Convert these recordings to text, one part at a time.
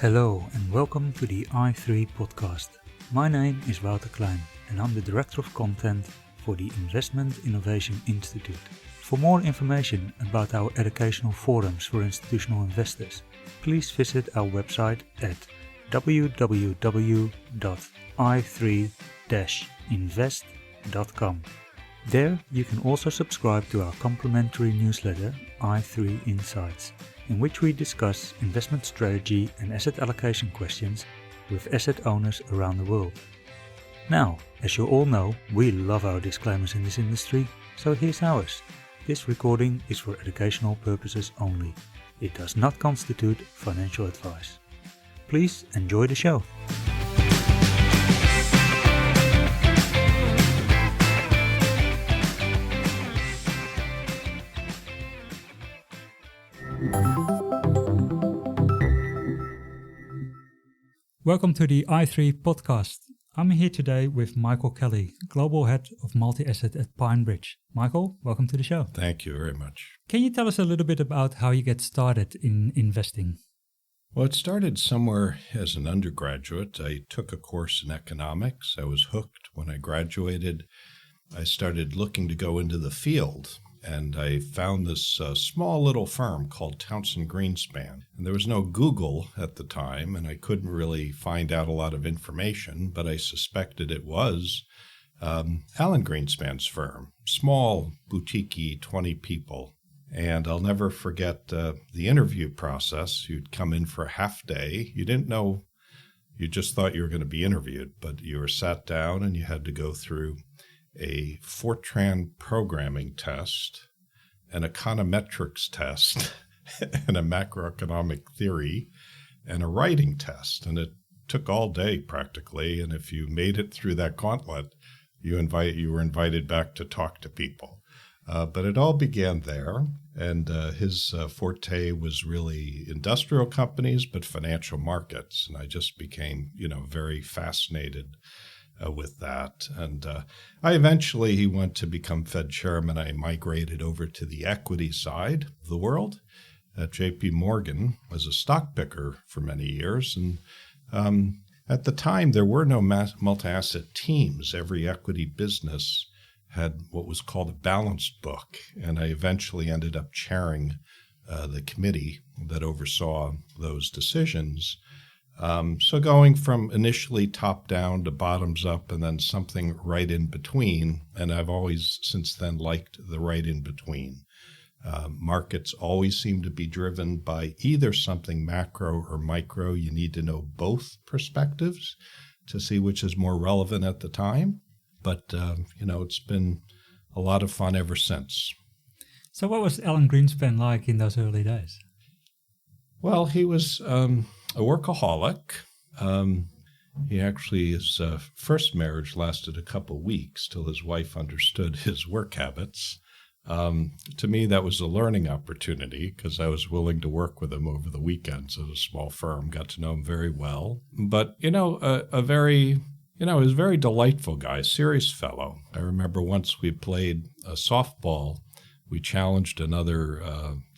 Hello and welcome to the i3 podcast. My name is Wouter Klein and I'm the Director of Content for the Investment Innovation Institute. For more information about our educational forums for institutional investors, please visit our website at www.i3-invest.com. There you can also subscribe to our complimentary newsletter i3 Insights, in which we discuss investment strategy and asset allocation questions with asset owners around the world. Now, as you all know, we love our disclaimers in this industry, so here's ours. This recording is for educational purposes only. It does not constitute financial advice. Please enjoy the show. Welcome to the i3 podcast. I'm here today with Michael Kelly, Global Head of Multi-Asset at Pinebridge. Michael, welcome to the show. Thank you very much. Can you tell us a little bit about how you get started in investing? Well, it started somewhere as an undergraduate. I took a course in economics. I was hooked when I graduated. I started looking to go into the field, and I found this small little firm called Alan Greenspan. And there was no Google at the time, and I couldn't really find out a lot of information, but I suspected it was Alan Greenspan's firm, small, boutique-y, 20 people. And I'll never forget the interview process. You'd come in for a half day. You didn't know, you just thought you were going to be interviewed, but you were sat down and you had to go through a Fortran programming test, an econometrics test, and a macroeconomic theory, and a writing test. And it took all day practically. And if you made it through that gauntlet, you were invited back to talk to people. But it all began there. And his forte was really industrial companies, but financial markets. And I just became, very fascinated with that. And he went to become Fed chairman. I migrated over to the equity side of the world at JP Morgan as a stock picker for many years. And at the time, there were no multi-asset teams. Every equity business had what was called a balanced book. And I eventually ended up chairing the committee that oversaw those decisions. So going from initially top down to bottoms up and then something right in between, and I've always since then liked the right in between. Markets always seem to be driven by either something macro or micro. You need to know both perspectives to see which is more relevant at the time. But, it's been a lot of fun ever since. So what was Alan Greenspan like in those early days? Well, he was a workaholic. His first marriage lasted a couple of weeks till his wife understood his work habits. To me, that was a learning opportunity because I was willing to work with him over the weekends at a small firm, got to know him very well. But, he was a very delightful guy, serious fellow. I remember once we played a softball, we challenged another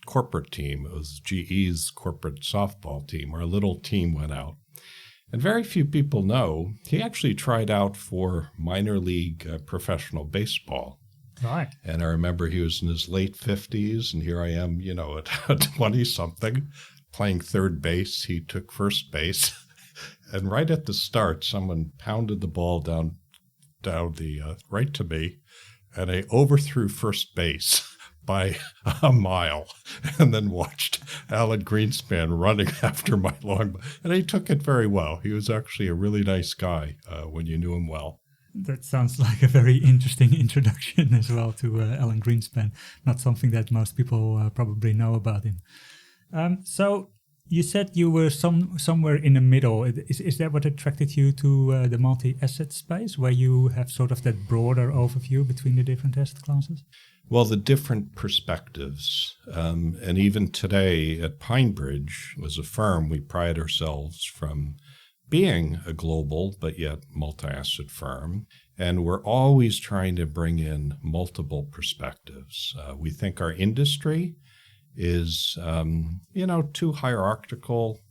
corporate team. It was GE's corporate softball team. Our little team went out. And very few people know he actually tried out for minor league professional baseball. Right. And I remember he was in his late 50s, and here I am, at 20-something, playing third base. He took first base. And right at the start, someone pounded the ball down the right to me, and I overthrew first base by a mile, and then watched Alan Greenspan running after my long. And he took it very well. He was actually a really nice guy when you knew him well. That sounds like a very interesting introduction as well to Alan Greenspan. Not something that most people probably know about him. So you said you were somewhere in the middle. Is that what attracted you to the multi-asset space, where you have sort of that broader overview between the different asset classes? Well, the different perspectives. And even today at Pinebridge, as a firm, we pride ourselves from being a global but yet multi-asset firm. And we're always trying to bring in multiple perspectives. We think our industry is, too hierarchical,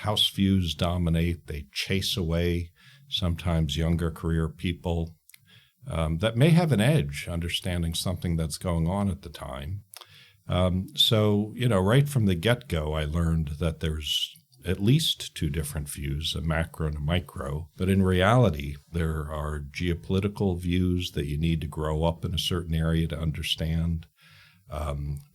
house views dominate. They chase away sometimes younger career people that may have an edge understanding something that's going on at the time. So, right from the get-go, I learned that there's at least two different views, a macro and a micro. But in reality, there are geopolitical views that you need to grow up in a certain area to understand.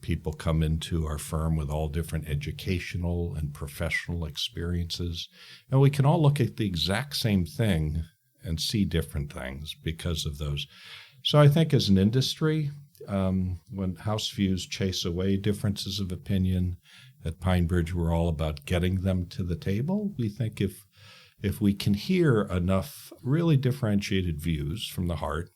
People come into our firm with all different educational and professional experiences. And we can all look at the exact same thing and see different things because of those. So I think as an industry, when house views chase away differences of opinion, at Pinebridge, we're all about getting them to the table. We think if we can hear enough really differentiated views from the heart,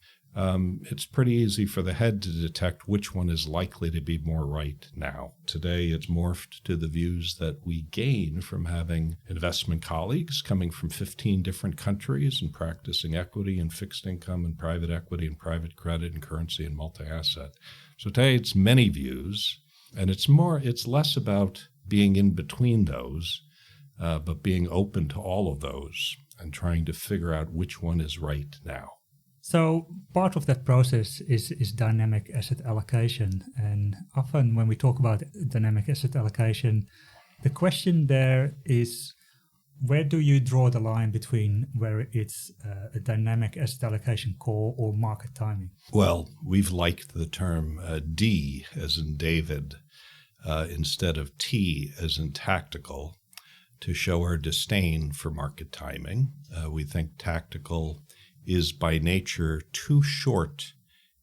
it's pretty easy for the head to detect which one is likely to be more right now. Today, it's morphed to the views that we gain from having investment colleagues coming from 15 different countries and practicing equity and fixed income and private equity and private credit and currency and multi-asset. So today, it's many views, and it's less about being in between those, but being open to all of those and trying to figure out which one is right now. So part of that process is dynamic asset allocation. And often when we talk about dynamic asset allocation, the question there is, where do you draw the line between where it's a dynamic asset allocation call or market timing? Well, we've liked the term D as in David instead of T as in tactical to show our disdain for market timing. We think tactical is by nature too short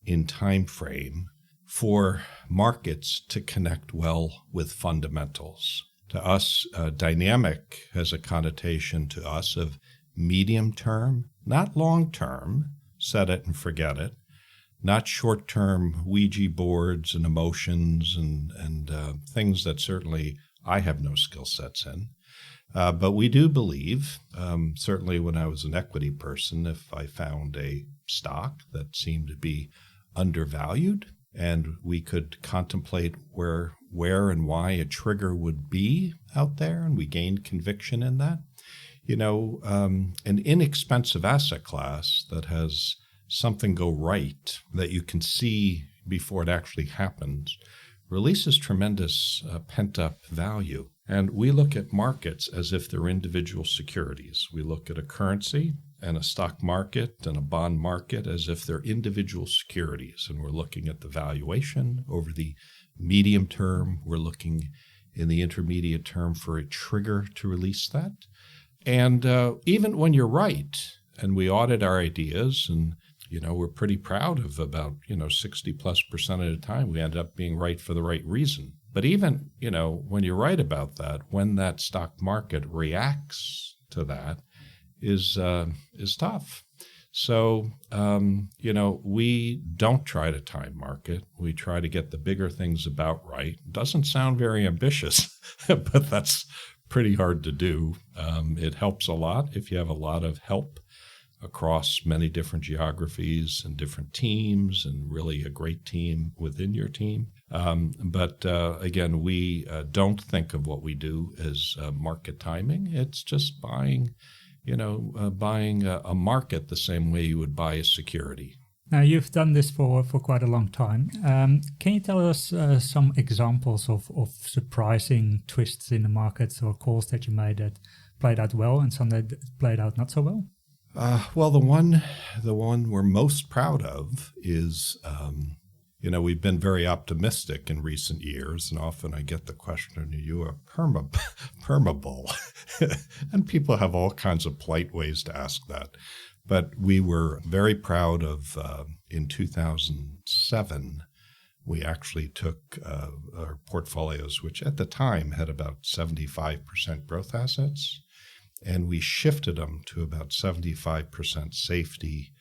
in time frame for markets to connect well with fundamentals. To us, dynamic has a connotation to us of medium term, not long term, set it and forget it, not short term Ouija boards and emotions and things that certainly I have no skill sets in. But we do believe, certainly when I was an equity person, if I found a stock that seemed to be undervalued and we could contemplate where and why a trigger would be out there, and we gained conviction in that, an inexpensive asset class that has something go right that you can see before it actually happens releases tremendous pent-up value. And we look at markets as if they're individual securities. We look at a currency and a stock market and a bond market as if they're individual securities. And we're looking at the valuation over the medium term. We're looking in the intermediate term for a trigger to release that. And even when you're right, and we audit our ideas, and we're pretty proud of about 60+% of the time we end up being right for the right reason. But even, when you're right about that, when that stock market reacts to that is tough. So, we don't try to time market. We try to get the bigger things about right. Doesn't sound very ambitious, but that's pretty hard to do. It helps a lot if you have a lot of help across many different geographies and different teams, and really a great team within your team. But again, we don't think of what we do as market timing. It's just buying a market the same way you would buy a security. Now, you've done this for quite a long time. Can you tell us some examples of surprising twists in the markets or calls that you made that played out well and some that played out not so well? Well, the one we're most proud of is, we've been very optimistic in recent years, and often I get the question, are you a permabull? And people have all kinds of polite ways to ask that. But we were very proud of, in 2007, we actually took our portfolios, which at the time had about 75% growth assets, and we shifted them to about 75% safety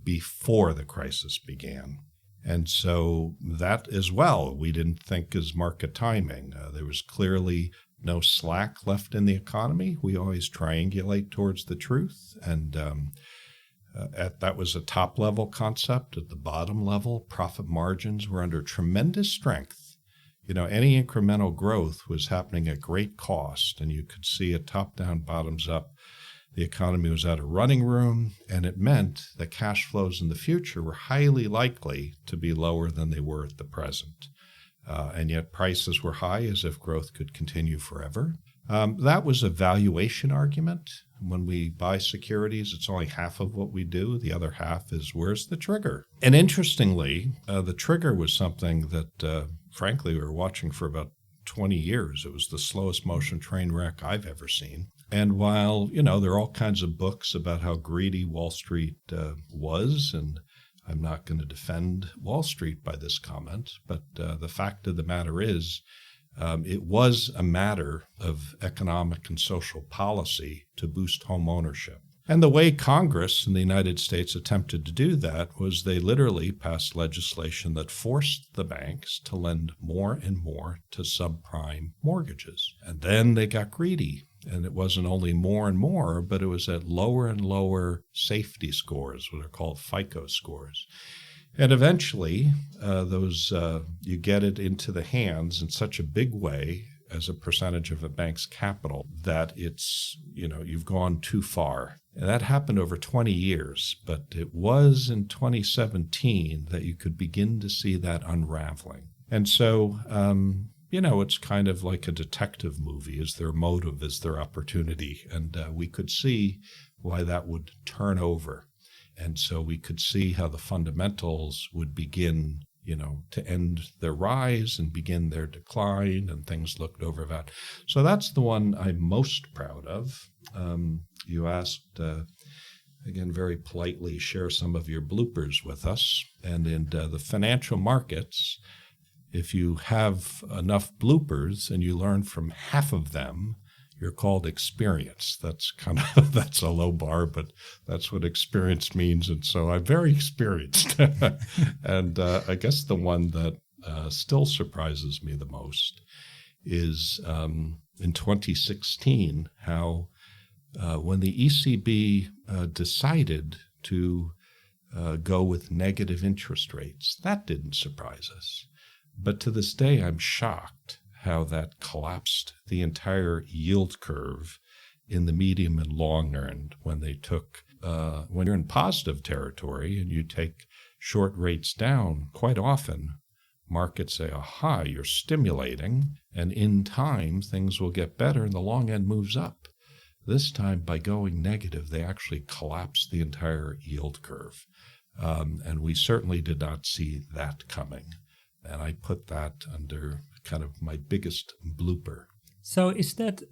before the crisis began. And so that as well, we didn't think as market timing. There was clearly no slack left in the economy. We always triangulate towards the truth. And that was a top-level concept. At the bottom level, profit margins were under tremendous strength Any incremental growth was happening at great cost, and you could see it top-down, bottoms-up. The economy was out of running room, and it meant that cash flows in the future were highly likely to be lower than they were at the present. And yet prices were high, as if growth could continue forever. That was a valuation argument. When we buy securities, it's only half of what we do. The other half is, where's the trigger? And interestingly, the trigger was something that, frankly, we were watching for about 20 years. It was the slowest motion train wreck I've ever seen. And while, there are all kinds of books about how greedy Wall Street was, and I'm not going to defend Wall Street by this comment, but the fact of the matter is, it was a matter of economic and social policy to boost home ownership. And the way Congress in the United States attempted to do that was they literally passed legislation that forced the banks to lend more and more to subprime mortgages. And then they got greedy. And it wasn't only more and more, but it was at lower and lower safety scores, what are called FICO scores. And eventually, you get it into the hands in such a big way as a percentage of a bank's capital that it's, you've gone too far. And that happened over 20 years, but it was in 2017 that you could begin to see that unraveling. And so, it's kind of like a detective movie. Is there motive? Is there opportunity? And we could see why that would turn over. And so we could see how the fundamentals would begin, to end their rise and begin their decline, and things looked over that. So that's the one I'm most proud of. You asked, again, very politely, share some of your bloopers with us. And in the financial markets, if you have enough bloopers and you learn from half of them, you're called experienced. That's that's a low bar, but that's what experience means. And so I'm very experienced. And I guess the one that still surprises me the most is in 2016, how when the ECB decided to go with negative interest rates, that didn't surprise us. But to this day, I'm shocked how that collapsed the entire yield curve in the medium and long end when they took, when you're in positive territory and you take short rates down, quite often markets say, aha, you're stimulating, and in time things will get better and the long end moves up. This time, by going negative, they actually collapsed the entire yield curve. And we certainly did not see that coming. And I put that under kind of my biggest blooper. So is that,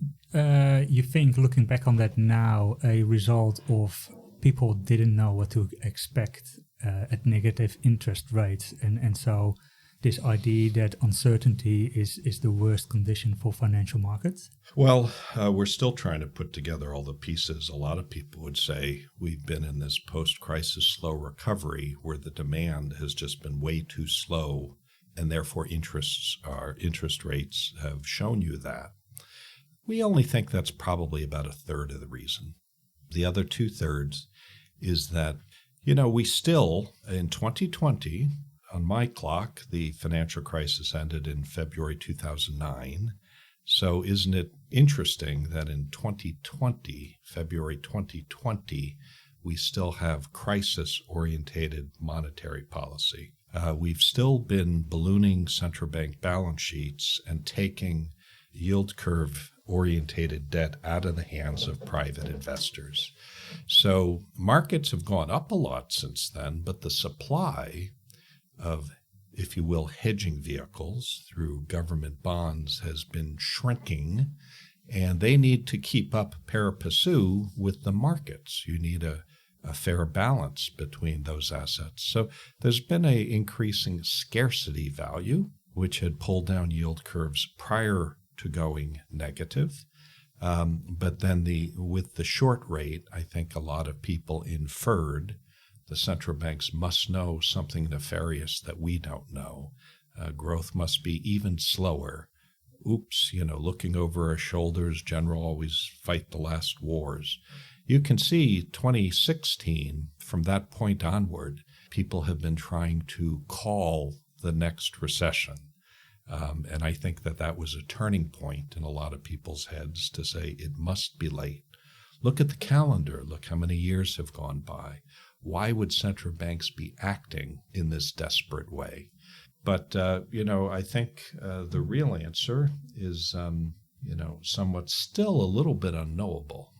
you think, looking back on that now, a result of people didn't know what to expect at negative interest rates? And so this idea that uncertainty is the worst condition for financial markets? Well, we're still trying to put together all the pieces. A lot of people would say we've been in this post-crisis slow recovery where the demand has just been way too slow, and therefore interest rates have shown you that. We only think that's probably about a third of the reason. The other 2/3 is that, we still, in 2020, on my clock, the financial crisis ended in February 2009. So isn't it interesting that in 2020, February 2020, we still have crisis-orientated monetary policy? We've still been ballooning central bank balance sheets and taking yield curve-orientated debt out of the hands of private investors. So markets have gone up a lot since then, but the supply of, if you will, hedging vehicles through government bonds has been shrinking, and they need to keep up pari passu with the markets. You need a fair balance between those assets. So there's been an increasing scarcity value, which had pulled down yield curves prior to going negative. But then with the short rate, I think a lot of people inferred the central banks must know something nefarious that we don't know. Growth must be even slower. Oops, looking over our shoulders, general always fight the last wars. You can see 2016, from that point onward, people have been trying to call the next recession. And I think that was a turning point in a lot of people's heads to say it must be late. Look at the calendar. Look how many years have gone by. Why would central banks be acting in this desperate way? But, I think the real answer is, somewhat still a little bit unknowable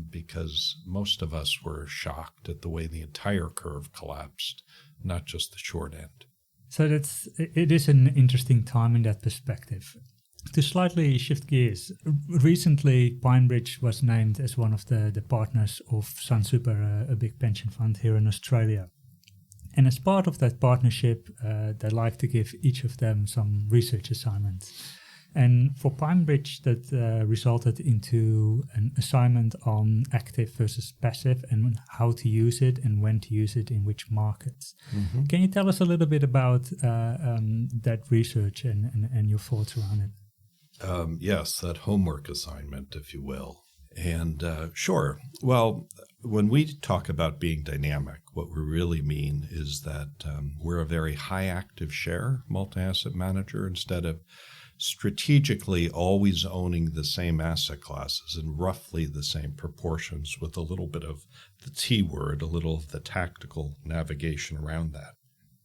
because most of us were shocked at the way the entire curve collapsed, not just the short end. So it is an interesting time in that perspective. To slightly shift gears, recently Pinebridge was named as one of the partners of SunSuper, a big pension fund here in Australia. And as part of that partnership, they like to give each of them some research assignments. And for Pinebridge, that resulted into an assignment on active versus passive and how to use it and when to use it in which markets. Mm-hmm. Can you tell us a little bit about that research and your thoughts around it? Yes, that homework assignment, if you will. And sure. Well, when we talk about being dynamic, what we really mean is that we're a very high active share multi-asset manager instead of strategically always owning the same asset classes in roughly the same proportions with a little bit of the T word, a little of the tactical navigation around that.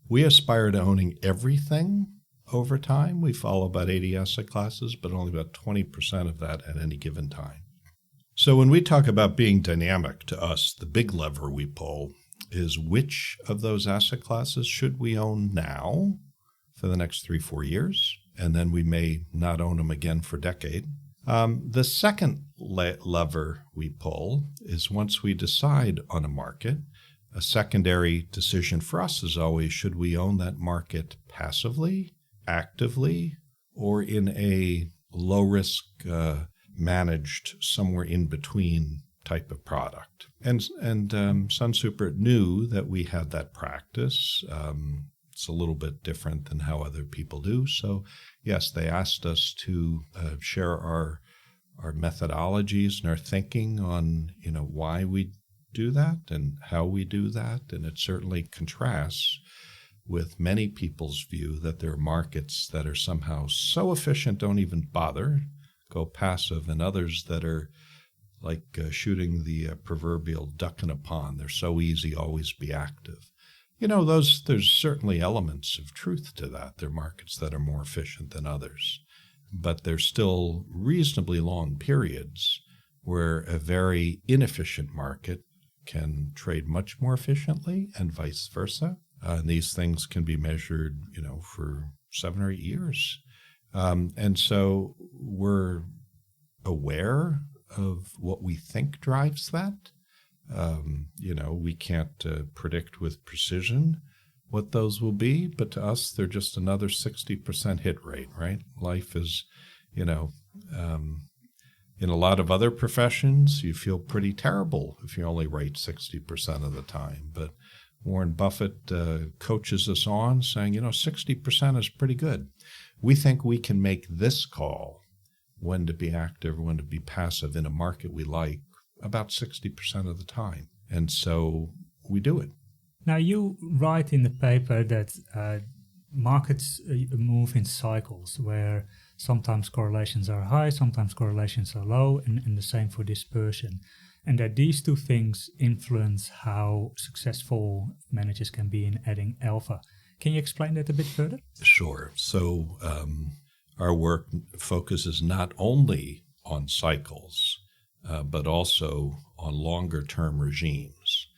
We aspire to owning everything over time. We follow about 80 asset classes, but only about 20% of that at any given time. So when we talk about being dynamic, to us, the big lever we pull is which of those asset classes should we own now for the next 3-4 years, and then we may not own them again for a decade. The second lever we pull is once we decide on a market, a secondary decision for us is always, should we own that market passively, actively, or in a low-risk, managed somewhere in between type of product. And SunSuper knew that we had that practice. It's a little bit different than how other people do. So yes, they asked us to share our methodologies and our thinking on why we do that and how we do that. And it certainly contrasts with many people's view that there are markets that are somehow so efficient don't even bother, go passive, and others that are like shooting the proverbial duck in a pond. They're so easy, always be active. There's certainly elements of truth to that. There are markets that are more efficient than others, but there's still reasonably long periods where a very inefficient market can trade much more efficiently and vice versa. And these things can be measured, for 7 or 8 years. And so we're aware of what we think drives that. We can't predict with precision what those will be, but to us, they're just another 60% hit rate, right? Life is, in a lot of other professions, you feel pretty terrible if you only right 60% of the time. But Warren Buffett coaches us on saying, 60% is pretty good. We think we can make this call, when to be active, when to be passive in a market we like, about 60% of the time. And so we do it. Now, you write in the paper that markets move in cycles where sometimes correlations are high, sometimes correlations are low, and the same for dispersion. And that these two things influence how successful managers can be in adding alpha. Can you explain that a bit further? Sure. So our work focuses not only on cycles, but also on longer-term regimes.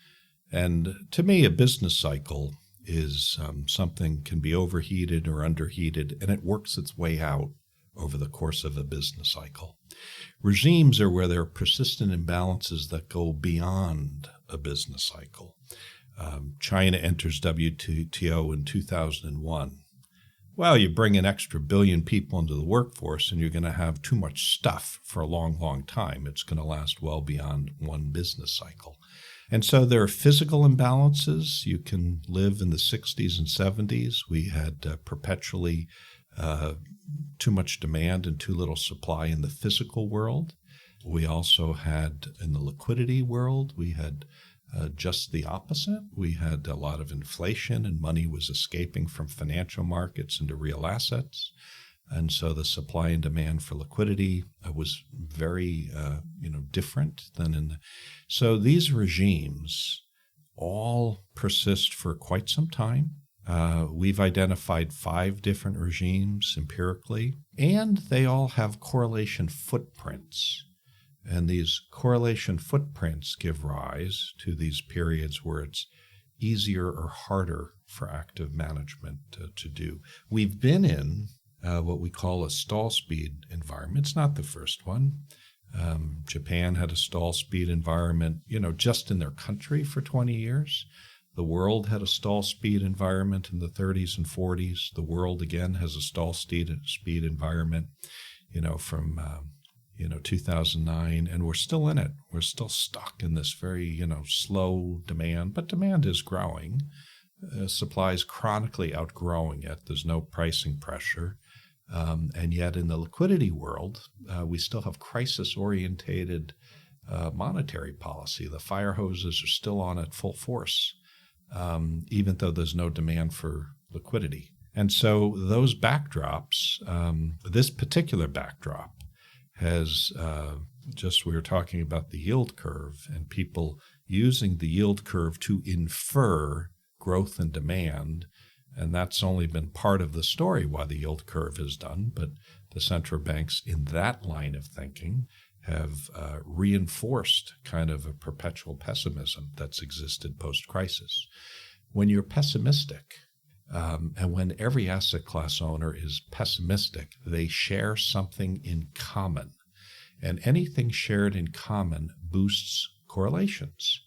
And to me, a business cycle is something can be overheated or underheated, and it works its way out over the course of a business cycle. Regimes are where there are persistent imbalances that go beyond a business cycle. China enters WTO in 2001. Well, you bring an extra billion people into the workforce and you're going to have too much stuff for a long, long time. It's going to last well beyond one business cycle. And so there are physical imbalances. You can live in the 60s and 70s. We had perpetually too much demand and too little supply in the physical world. We also had, in the liquidity world, we had just the opposite. We had a lot of inflation and money was escaping from financial markets into real assets. And so the supply and demand for liquidity was very, different than so these regimes all persist for quite some time. We've identified 5 different regimes empirically, and they all have correlation footprints. And these correlation footprints give rise to these periods where it's easier or harder for active management to do. We've been in what we call a stall speed environment. It's not the first one. Japan had a stall speed environment, just in their country for 20 years. The world had a stall speed environment in the 30s and 40s. The world, again, has a stall speed environment, from 2009, and we're still in it. We're still stuck in this very, slow demand, but demand is growing. Supply is chronically outgrowing it. There's no pricing pressure. And yet in the liquidity world, we still have crisis-orientated monetary policy. The fire hoses are still on at full force, even though there's no demand for liquidity. And so those backdrops, this particular backdrop has we were talking about the yield curve and people using the yield curve to infer growth and demand. And that's only been part of the story why the yield curve is done. But the central banks in that line of thinking have reinforced kind of a perpetual pessimism that's existed post-crisis. When you're pessimistic, and when every asset class owner is pessimistic, they share something in common. And anything shared in common boosts correlations.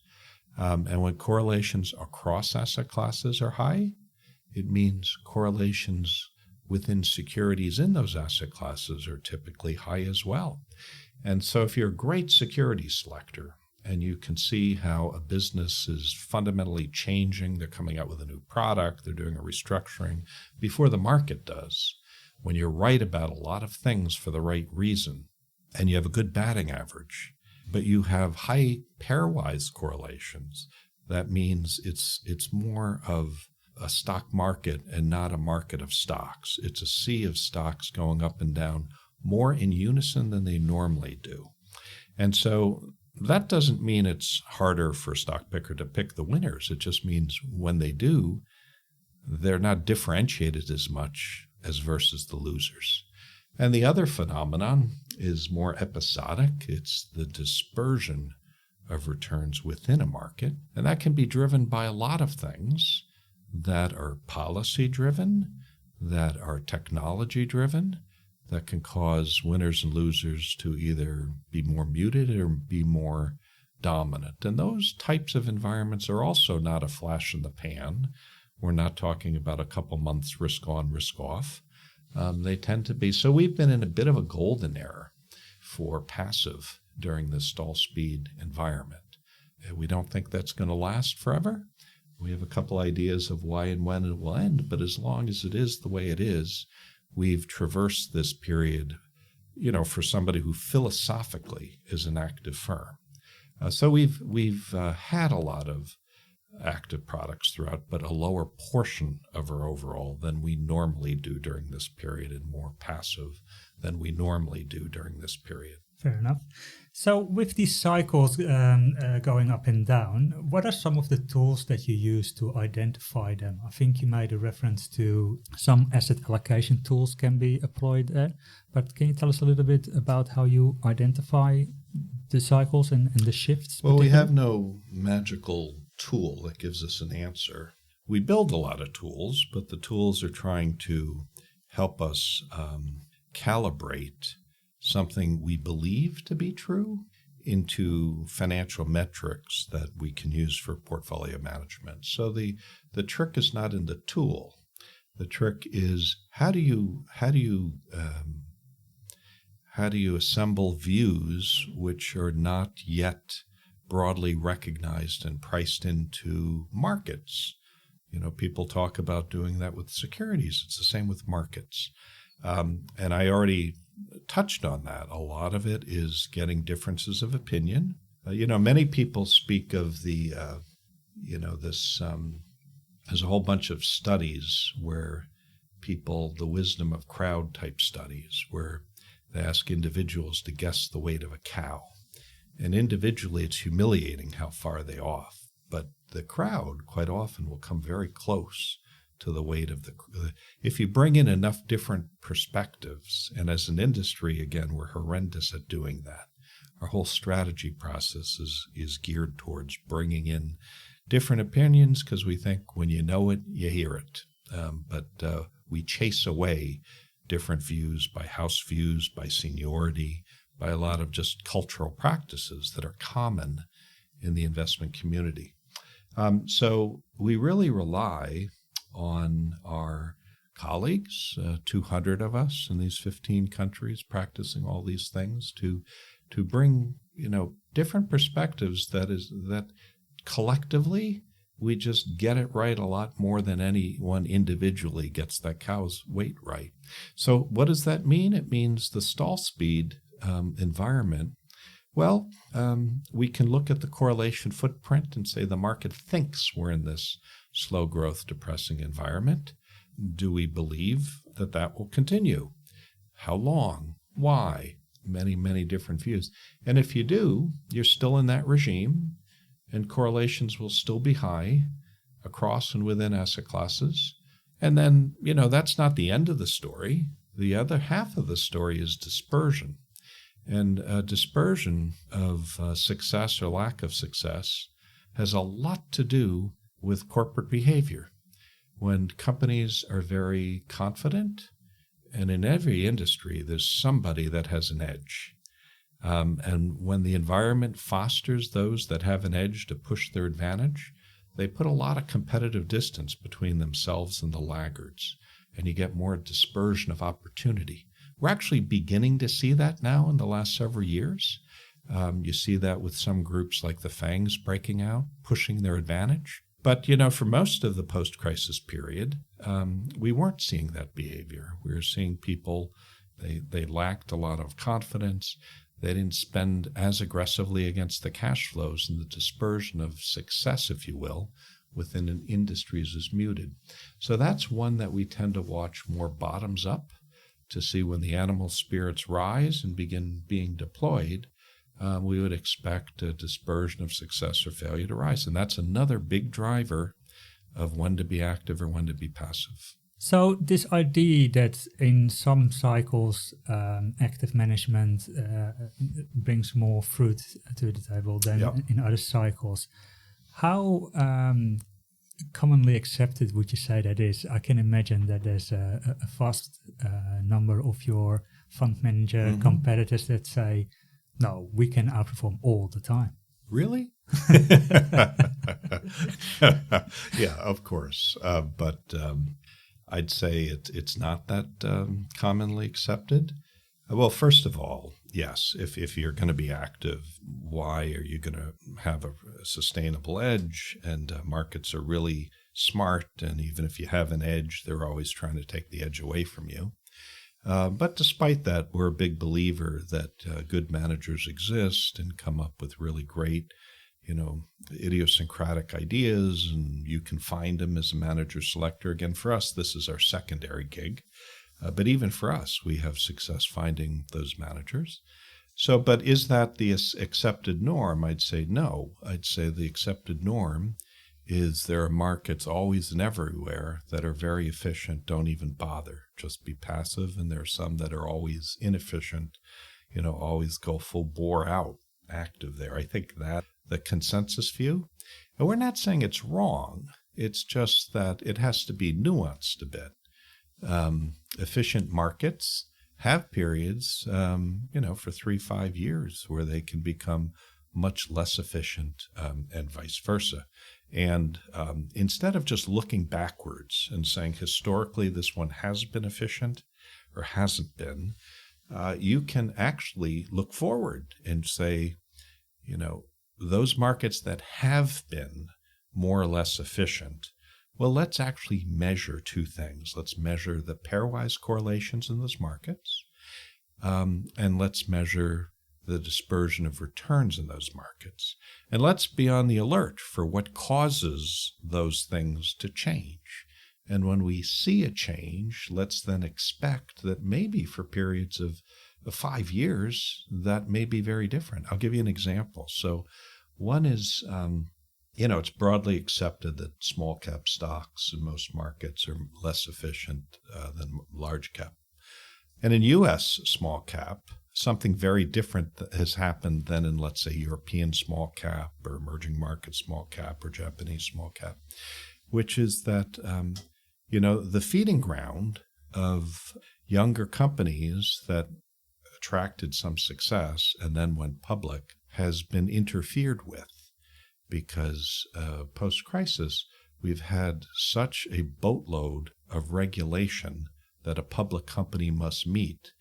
And when correlations across asset classes are high, it means correlations within securities in those asset classes are typically high as well. And so if you're a great security selector and you can see how a business is fundamentally changing, they're coming out with a new product, they're doing a restructuring before the market does, when you're right about a lot of things for the right reason, and you have a good batting average, but you have high pairwise correlations, that means it's more of a stock market and not a market of stocks. It's a sea of stocks going up and down more in unison than they normally do. And so that doesn't mean it's harder for a stock picker to pick the winners. It just means when they do, they're not differentiated as much as versus the losers. And the other phenomenon is more episodic. It's the dispersion of returns within a market. And that can be driven by a lot of things that are policy-driven, that are technology-driven, that can cause winners and losers to either be more muted or be more dominant. And those types of environments are also not a flash in the pan. We're not talking about a couple months risk on, risk off. They tend to be. So we've been in a bit of a golden era for passive during this stall speed environment. We don't think that's going to last forever. We have a couple ideas of why and when it will end, but as long as it is the way it is, we've traversed this period, for somebody who philosophically is an active firm. So we've had a lot of active products throughout, but a lower portion of our overall than we normally do during this period, and more passive than we normally do during this period. Fair enough. So with these cycles going up and down, what are some of the tools that you use to identify them? I think you made a reference to some asset allocation tools can be employed there, but can you tell us a little bit about how you identify the cycles and the shifts? Well, we have no magical tool that gives us an answer. We build a lot of tools, but the tools are trying to help us calibrate something we believe to be true into financial metrics that we can use for portfolio management. So the trick is not in the tool. The trick is how do you assemble views which are not yet broadly recognized and priced into markets. People talk about doing that with securities. It's the same with markets. And I already touched on that. A lot of it is getting differences of opinion. Many people speak of the, there's a whole bunch of studies where people the wisdom of crowd type studies where they ask individuals to guess the weight of a cow. And individually, it's humiliating how far they're off. But the crowd quite often will come very close to the weight of the. If you bring in enough different perspectives, and as an industry, again, we're horrendous at doing that. Our whole strategy process is geared towards bringing in different opinions because we think when you know it, you hear it. But we chase away different views by house views, by seniority, by a lot of just cultural practices that are common in the investment community. So we really rely on our colleagues, 200 of us in these 15 countries practicing all these things to bring, different perspectives that collectively we just get it right a lot more than anyone individually gets that cow's weight right. So what does that mean? It means the stall speed environment. Well, we can look at the correlation footprint and say the market thinks we're in this slow growth, depressing environment. Do we believe that will continue? How long? Why? Many, many different views. And if you do, you're still in that regime, and correlations will still be high across and within asset classes. And then, that's not the end of the story. The other half of the story is dispersion. And dispersion of success or lack of success has a lot to do with corporate behavior. When companies are very confident, and in every industry, there's somebody that has an edge. And when the environment fosters those that have an edge to push their advantage, they put a lot of competitive distance between themselves and the laggards, and you get more dispersion of opportunity. We're actually beginning to see that now in the last several years. You see that with some groups like the FANGs breaking out, pushing their advantage. But, for most of the post-crisis period, we weren't seeing that behavior. We were seeing people, they lacked a lot of confidence. They didn't spend as aggressively against the cash flows, and the dispersion of success, if you will, within an industries is muted. So that's one that we tend to watch more bottoms up to see when the animal spirits rise and begin being deployed. We would expect a dispersion of success or failure to rise. And that's another big driver of when to be active or when to be passive. So this idea that in some cycles, active management brings more fruit to the table than in other cycles. How commonly accepted would you say that is? I can imagine that there's a vast number of your fund manager competitors that say, no, we can outperform all the time. Really? Yeah, of course. But I'd say it's not that commonly accepted. Well, first of all, yes, if you're going to be active, why are you going to have a sustainable edge? And markets are really smart, and even if you have an edge, they're always trying to take the edge away from you. But despite that, we're a big believer that good managers exist and come up with really great, idiosyncratic ideas, and you can find them as a manager selector. Again, for us, this is our secondary gig. But even for us, we have success finding those managers. So, but is that the accepted norm? I'd say no. I'd say the accepted norm is there are markets always and everywhere that are very efficient, don't even bother, just be passive. And there are some that are always inefficient, always go full bore out, active there. I think that the consensus view, and we're not saying it's wrong. It's just that it has to be nuanced a bit. Efficient markets have periods, for 3-5 years where they can become much less efficient, and vice versa. And instead of just looking backwards and saying historically this one has been efficient or hasn't been, you can actually look forward and say, those markets that have been more or less efficient, well, let's actually measure two things. Let's measure the pairwise correlations in those markets, and let's measure the dispersion of returns in those markets. And let's be on the alert for what causes those things to change. And when we see a change, let's then expect that maybe for periods of 5 years, that may be very different. I'll give you an example. So one is, it's broadly accepted that small cap stocks in most markets are less efficient than large cap. And in U.S. small cap, something very different has happened than in, let's say, European small cap or emerging market small cap or Japanese small cap, which is that, the feeding ground of younger companies that attracted some success and then went public has been interfered with because post-crisis, we've had such a boatload of regulation that a public company must meet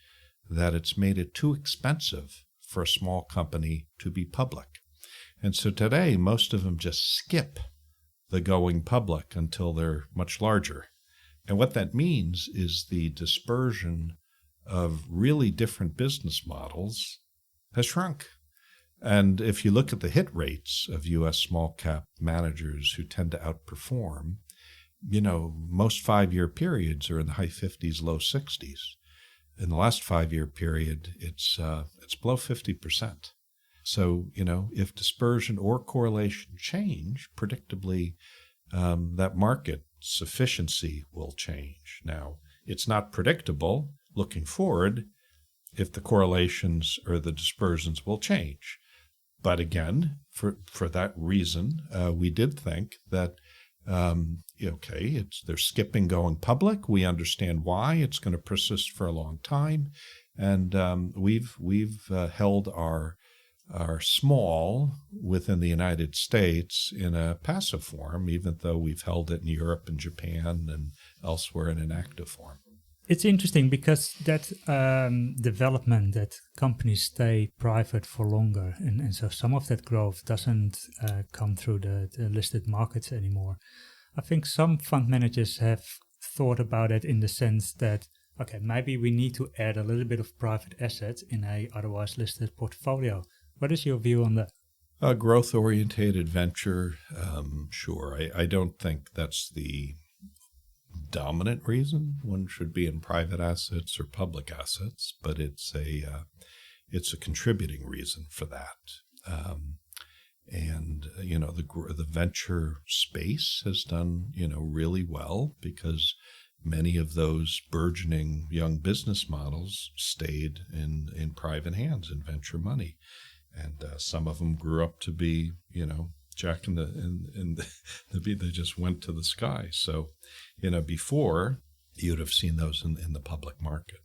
that it's made it too expensive for a small company to be public. And so today, most of them just skip the going public until they're much larger. And what that means is the dispersion of really different business models has shrunk. And if you look at the hit rates of U.S. small cap managers who tend to outperform, most 5-year periods are in the high 50s, low 60s. In the last 5-year period, it's below 50%. So, if dispersion or correlation change, predictably, that market efficiency will change. Now, it's not predictable looking forward if the correlations or the dispersions will change. But again, for that reason, we did think that, they're skipping going public. We understand why. It's going to persist for a long time. And we've held our small within the United States in a passive form, even though we've held it in Europe and Japan and elsewhere in an active form. It's interesting because that development that companies stay private for longer, and so some of that growth doesn't come through the listed markets anymore. I think some fund managers have thought about it in the sense that, okay, maybe we need to add a little bit of private assets in a otherwise listed portfolio. What is your view on that? Growth-orientated venture, sure. I don't think that's the dominant reason one should be in private assets or public assets, but it's a contributing reason for that. The venture space has done really well because many of those burgeoning young business models stayed in private hands in venture money. And some of them grew up to be, Jack they just went to the sky. So, before you'd have seen those in the public market.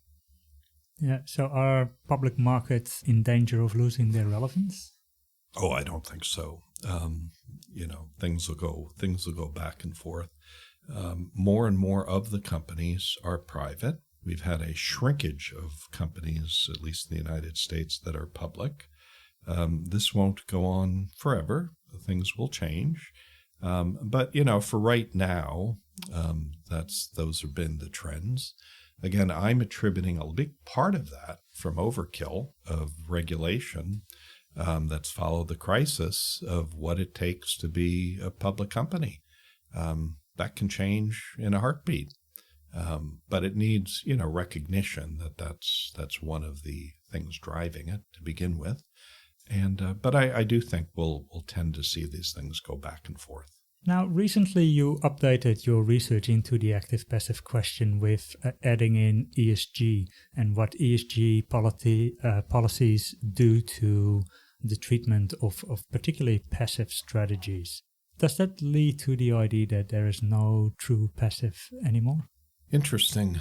Yeah. So are public markets in danger of losing their relevance? Oh, I don't think so. Things will go back and forth. More and more of the companies are private. We've had a shrinkage of companies, at least in the United States, that are public. This won't go on forever. Things will change. But for right now, those have been the trends. Again, I'm attributing a big part of that from overkill of regulation that's followed the crisis of what it takes to be a public company. That can change in a heartbeat. But it needs, recognition that that's one of the things driving it to begin with. But I do think we'll tend to see these things go back and forth. Now, recently you updated your research into the active-passive question with adding in ESG and what ESG policies do to the treatment of particularly passive strategies. Does that lead to the idea that there is no true passive anymore? Interesting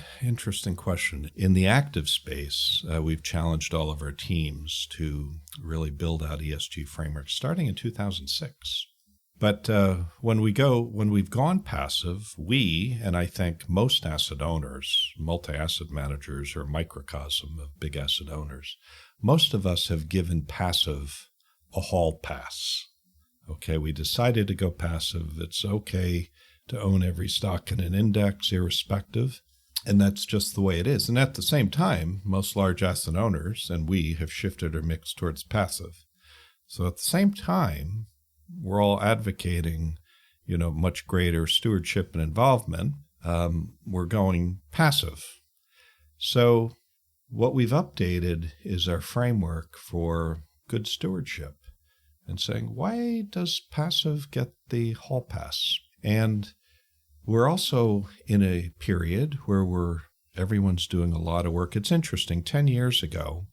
question. In the active space, we've challenged all of our teams to really build out ESG frameworks starting in 2006. But when we've gone passive, we, and I think most asset owners, multi-asset managers are a microcosm of big asset owners, most of us have given passive a hall pass. Okay, we decided to go passive. It's okay to own every stock in an index, irrespective. And that's just the way it is. And at the same time, most large asset owners and we have shifted our mix towards passive. So at the same time, we're all advocating, much greater stewardship and involvement. we're going passive. So what we've updated is our framework for good stewardship and saying, why does passive get the hall pass? And we're also in a period where everyone's doing a lot of work. It's interesting. 10 years ago,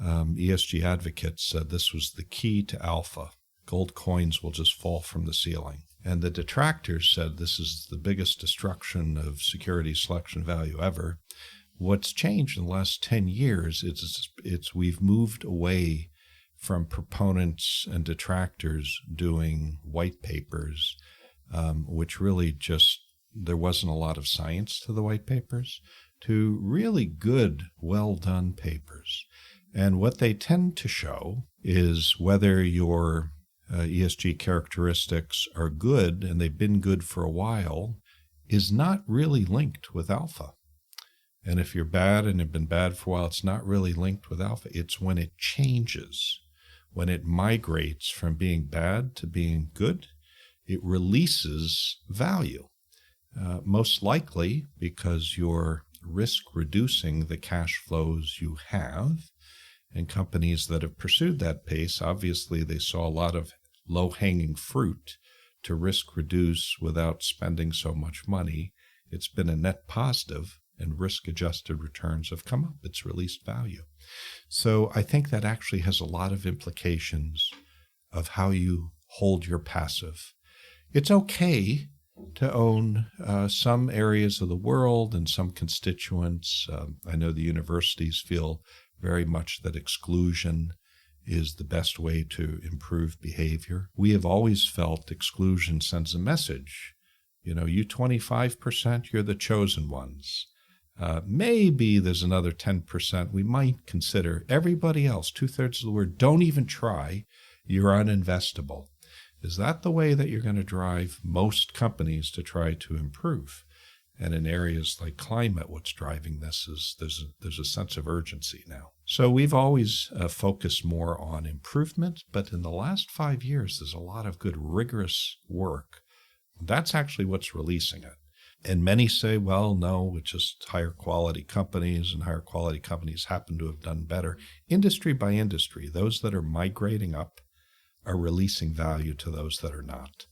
ESG advocates said this was the key to alpha. Gold coins will just fall from the ceiling. And the detractors said this is the biggest destruction of security selection value ever. What's changed in the last 10 years is we've moved away from proponents and detractors doing white papers, which really just, there wasn't a lot of science to the white papers, to really good, well-done papers. And what they tend to show is whether your ESG characteristics are good, and they've been good for a while, is not really linked with alpha. And if you're bad and have been bad for a while, it's not really linked with alpha. It's when it changes, when it migrates from being bad to being good, it releases value. Most likely because you're risk reducing the cash flows you have. And companies that have pursued that pace, obviously they saw a lot of low-hanging fruit to risk reduce without spending so much money. It's been a net positive, and risk-adjusted returns have come up. It's released value. So I think that actually has a lot of implications of how you hold your passive. It's okay to own some areas of the world and some constituents. I know the universities feel very much that exclusion is the best way to improve behavior. We have always felt exclusion sends a message. You 25%, you're the chosen ones. Maybe there's another 10% we might consider. Everybody else, 2/3 of the world, don't even try. You're uninvestable. Is that the way that you're going to drive most companies to try to improve? And in areas like climate, what's driving this is there's a sense of urgency now. So we've always focused more on improvement, but in the last 5 years, there's a lot of good rigorous work. That's actually what's releasing it. And many say, well, no, it's just higher quality companies, and higher quality companies happen to have done better. Industry by industry, those that are migrating up are releasing value to those that are not.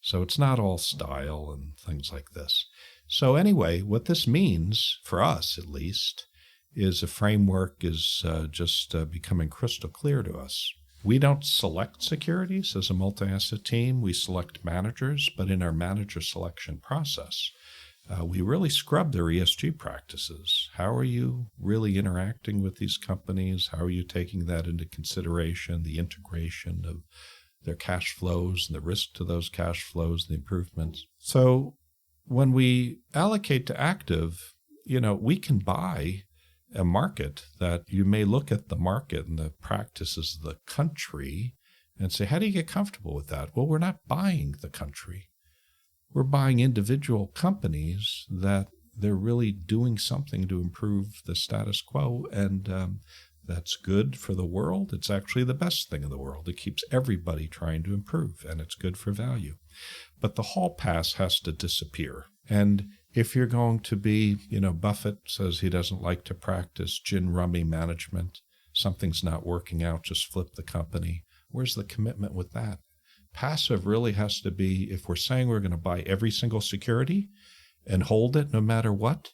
So it's not all style and things like this. So anyway, what this means, for us at least, is a framework is just becoming crystal clear to us. We don't select securities as a multi-asset team. We select managers, but in our manager selection process, we really scrub their ESG practices. How are you really interacting with these companies? How are you taking that into consideration, the integration of their cash flows and the risk to those cash flows, the improvements? So when we allocate to active, we can buy a market that you may look at the market and the practices of the country and say, how do you get comfortable with that? Well, we're not buying the country. We're buying individual companies that they're really doing something to improve the status quo, and that's good for the world. It's actually the best thing in the world. It keeps everybody trying to improve, and it's good for value. But the hall pass has to disappear. And if you're going to be, Buffett says he doesn't like to practice gin rummy management. Something's not working out, just flip the company. Where's the commitment with that? Passive really has to be, if we're saying we're going to buy every single security and hold it no matter what,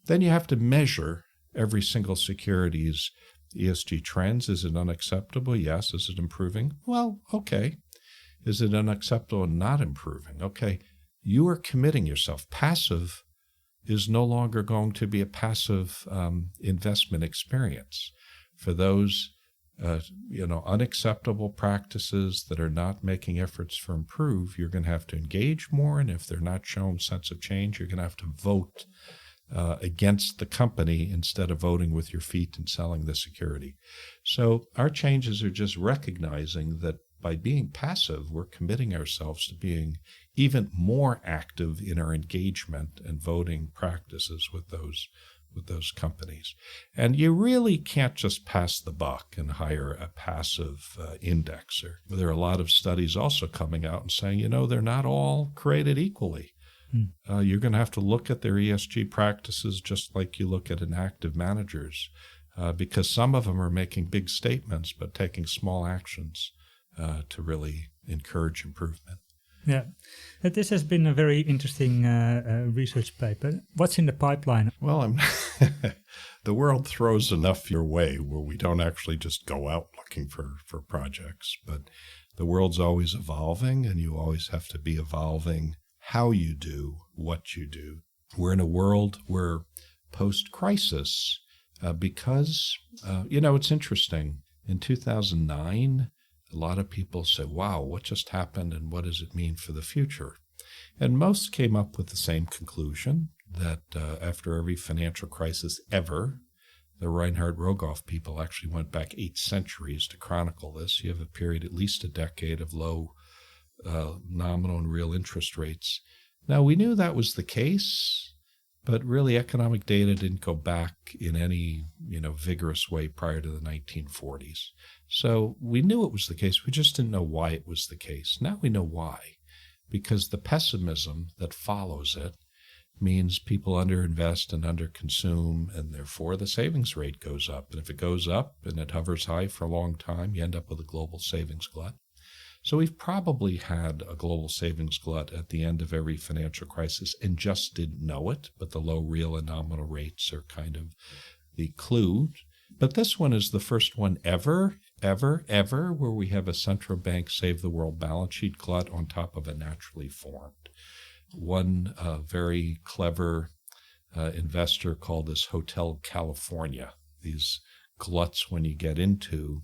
then you have to measure every single security's ESG trends. Is it unacceptable? Yes. Is it improving? Well, okay. Is it unacceptable and not improving? Okay. You are committing yourself. Passive is no longer going to be a passive investment experience. For those unacceptable practices that are not making efforts for improve, you're going to have to engage more. And if they're not showing sense of change, you're going to have to vote against the company instead of voting with your feet and selling the security. So our changes are just recognizing that by being passive, we're committing ourselves to being even more active in our engagement and voting practices with those companies. And you really can't just pass the buck and hire a passive indexer. There are a lot of studies also coming out and saying, they're not all created equally. You're going to have to look at their ESG practices just like you look at an active managers, because some of them are making big statements but taking small actions to really encourage improvement. Yeah, this has been a very interesting research paper. What's in the pipeline? Well, the world throws enough your way where we don't actually just go out looking for projects, but the world's always evolving, and you always have to be evolving how you do what you do. We're in a world where post-crisis, because, it's interesting. In 2009, a lot of people said, wow, what just happened and what does it mean for the future? And most came up with the same conclusion, that after every financial crisis ever, the Reinhard Rogoff people actually went back 8 centuries to chronicle this. You have a period, at least a decade, of low nominal and real interest rates. Now, we knew that was the case, but really economic data didn't go back in any, vigorous way prior to the 1940s. So we knew it was the case. We just didn't know why it was the case. Now we know why, because the pessimism that follows it means people underinvest and underconsume, and therefore the savings rate goes up. And if it goes up and it hovers high for a long time, you end up with a global savings glut. So we've probably had a global savings glut at the end of every financial crisis and just didn't know it, but the low real and nominal rates are kind of the clue. But this one is the first one ever, where we have a central bank save the world balance sheet glut on top of a naturally formed. One very clever investor called this Hotel California. These gluts, when you get into,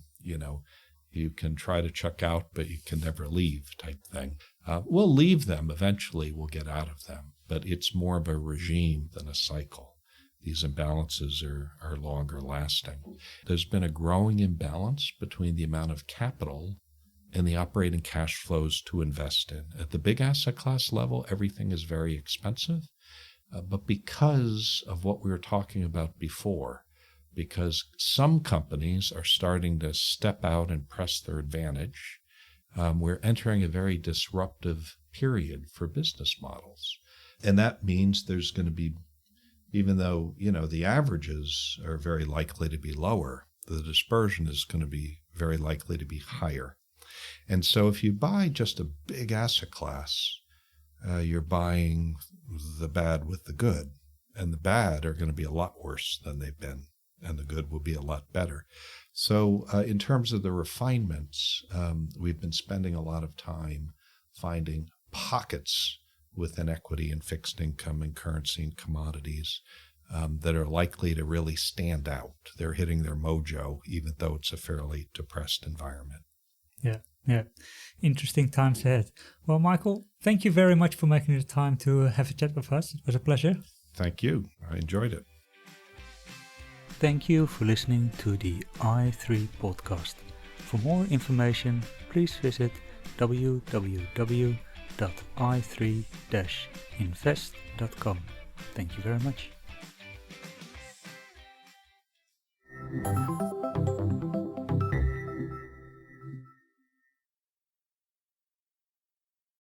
you can try to check out, but you can never leave type thing. We'll leave them. Eventually, we'll get out of them. But it's more of a regime than a cycle. These imbalances are longer lasting. There's been a growing imbalance between the amount of capital and the operating cash flows to invest in. At the big asset class level, everything is very expensive. But because of what we were talking about before, because some companies are starting to step out and press their advantage, we're entering a very disruptive period for business models. And that means there's going to be, even though, the averages are very likely to be lower, the dispersion is going to be very likely to be higher. And so if you buy just a big asset class, you're buying the bad with the good. And the bad are going to be a lot worse than they've been, and the good will be a lot better. So in terms of the refinements, we've been spending a lot of time finding pockets within equity and fixed income and currency and commodities that are likely to really stand out. They're hitting their mojo, even though it's a fairly depressed environment. Yeah. Interesting times ahead. Well, Michael, thank you very much for making the time to have a chat with us. It was a pleasure. Thank you. I enjoyed it. Thank you for listening to the i3 podcast. For more information, please visit www.i3-invest.com. Thank you very much.